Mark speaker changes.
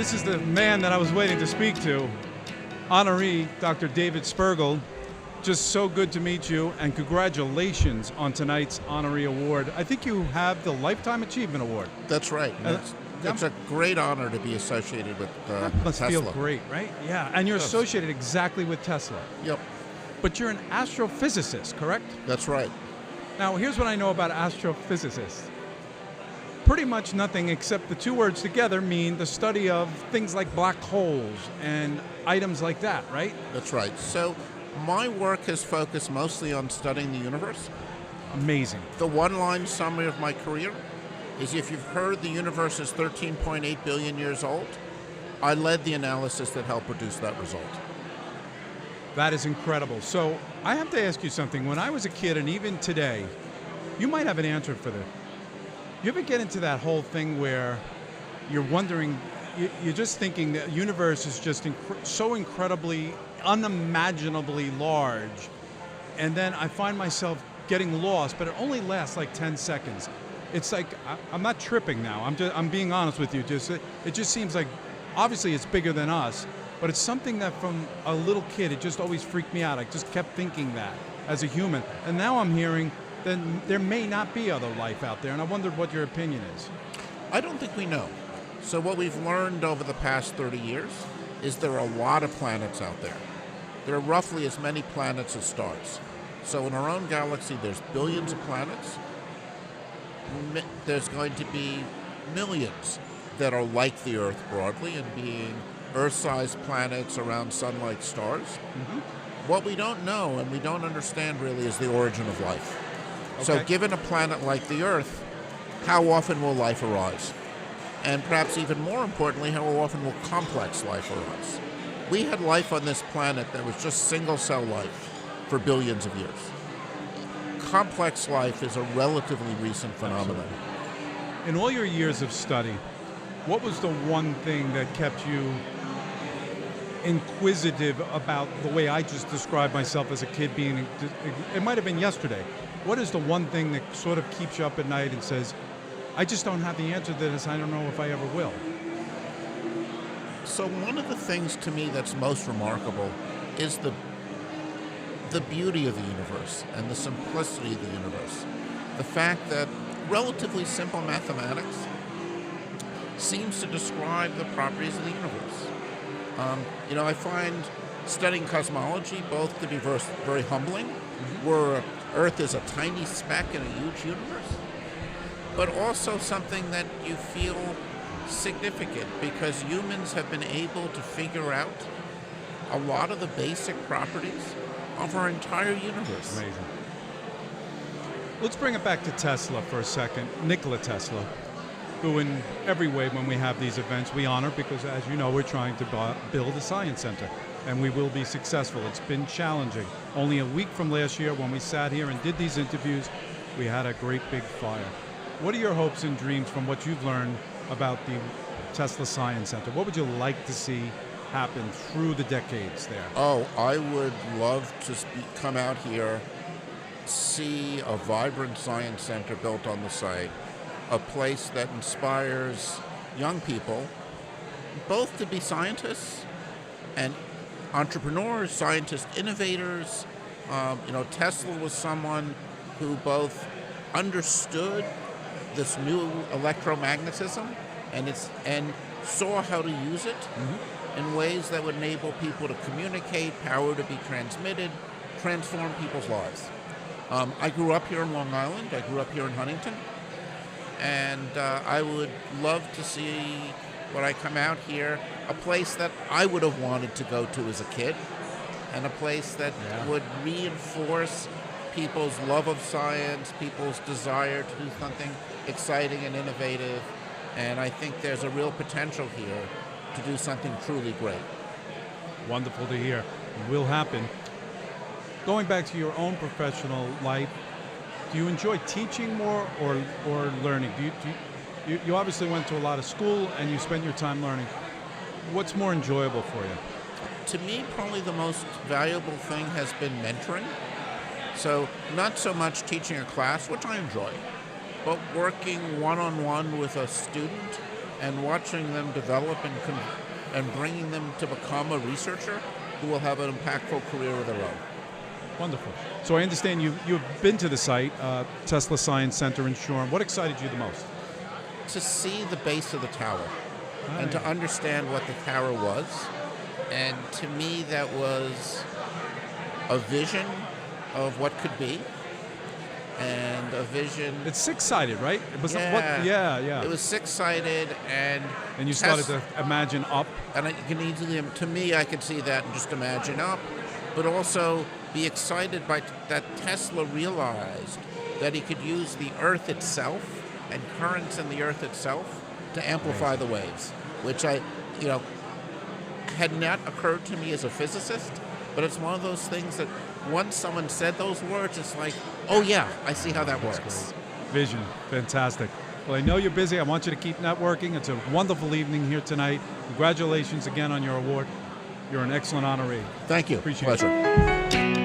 Speaker 1: This is the man that I was waiting to speak to, honoree Dr. David Spergel. Just so good to meet you, and congratulations on tonight's honoree award. I think you have the Lifetime Achievement Award.
Speaker 2: That's right. It's a great honor to be associated with
Speaker 1: that must
Speaker 2: Tesla.
Speaker 1: feel great, right? Yeah, and you're associated exactly with Tesla.
Speaker 2: Yep.
Speaker 1: But you're an astrophysicist, correct?
Speaker 2: That's right.
Speaker 1: Now, here's what I know about astrophysicists. Pretty much nothing except the two words together mean the study of things like black holes and items like that, right?
Speaker 2: That's right. So my work has focused mostly on studying the universe.
Speaker 1: Amazing.
Speaker 2: The one-line summary of my career is if you've heard the universe is 13.8 billion years old, I led the analysis that helped produce that result.
Speaker 1: That is incredible. So I have to ask you something. When I was a kid, and even today, you might have an answer for this. You ever get into that whole thing where you're wondering, you're just thinking the universe is just so incredibly, unimaginably large, and then I find myself getting lost, but it only lasts like 10 seconds. It's like, I'm not tripping now, I'm being honest with you. It just seems like, obviously it's bigger than us, but it's something that from a little kid, it just always freaked me out. I just kept thinking that as a human. And now I'm hearing then there may not be other life out there, and I wondered what your opinion is.
Speaker 2: I don't think we know. So what we've learned over the past 30 years is there are a lot of planets out there. There are roughly as many planets as stars. So in our own galaxy, there's billions of planets. There's going to be millions that are like the Earth broadly and being Earth-sized planets around sun-like stars. Mm-hmm. What we don't know and we don't understand really is the origin of life. Okay. So given a planet like the Earth, how often will life arise? And perhaps even more importantly, how often will complex life arise? We had life on this planet that was just single-cell life for billions of years. Complex life is a relatively recent phenomenon.
Speaker 1: Absolutely. In all your years of study, what was the one thing that kept you inquisitive about the way I just described myself as a kid being, it might have been yesterday. What is the one thing that sort of keeps you up at night and says, I just don't have the answer to this, I don't know if I ever will?
Speaker 2: So one of the things to me that's most remarkable is the beauty of the universe and the simplicity of the universe. The fact that relatively simple mathematics seems to describe the properties of the universe. I find studying cosmology both to be very humbling, where Earth is a tiny speck in a huge universe, but also something that you feel significant because humans have been able to figure out a lot of the basic properties of our entire universe.
Speaker 1: Amazing. Let's bring it back to Tesla for a second. Nikola Tesla, who in every way when we have these events we honor because, as you know, we're trying to build a science center, and we will be successful. It's been challenging. Only a week from last year when we sat here and did these interviews, we had a great big fire. What are your hopes and dreams from what you've learned about the Tesla Science Center? What would you like to see happen through the decades there?
Speaker 2: Oh, I would love to come out here, see a vibrant science center built on the site, a place that inspires young people both to be scientists and entrepreneurs, scientists, innovators. Tesla was someone who both understood this new electromagnetism and saw how to use it in ways that would enable people to communicate, power to be transmitted, transform people's lives. I grew up here in Long Island. I grew up here in Huntington. And I would love to see, when I come out here, a place that I would have wanted to go to as a kid, and a place that would reinforce people's love of science, people's desire to do something exciting and innovative. And I think there's a real potential here to do something truly great.
Speaker 1: Wonderful to hear. It will happen. Going back to your own professional life, do you enjoy teaching more or learning? You obviously went to a lot of school and you spent your time learning. What's more enjoyable for you?
Speaker 2: To me, probably the most valuable thing has been mentoring. So not so much teaching a class, which I enjoy, but working one-on-one with a student and watching them develop and bringing them to become a researcher who will have an impactful career of their own.
Speaker 1: Wonderful. So I understand you've been to the site, Tesla Science Center in Shoreham. What excited you the most?
Speaker 2: To see the base of the tower and
Speaker 1: Right.
Speaker 2: to understand what the tower was. And to me, that was a vision of what could be, and a vision.
Speaker 1: It's six-sided, right? It was
Speaker 2: Yeah.
Speaker 1: yeah.
Speaker 2: It was six-sided, and
Speaker 1: And you started to imagine up.
Speaker 2: and you can easily, to me, I could see that and just imagine up, but also be excited by that Tesla realized that he could use the Earth itself and currents in the Earth itself to amplify the waves, which had not occurred to me as a physicist, but it's one of those things that once someone said those words, it's like, oh yeah, I see how that works.
Speaker 1: Vision. Fantastic. Well, I know you're busy. I want you to keep networking. It's a wonderful evening here tonight. Congratulations again on your award. You're an excellent honoree.
Speaker 2: Thank you.
Speaker 1: Appreciate it.
Speaker 2: Pleasure.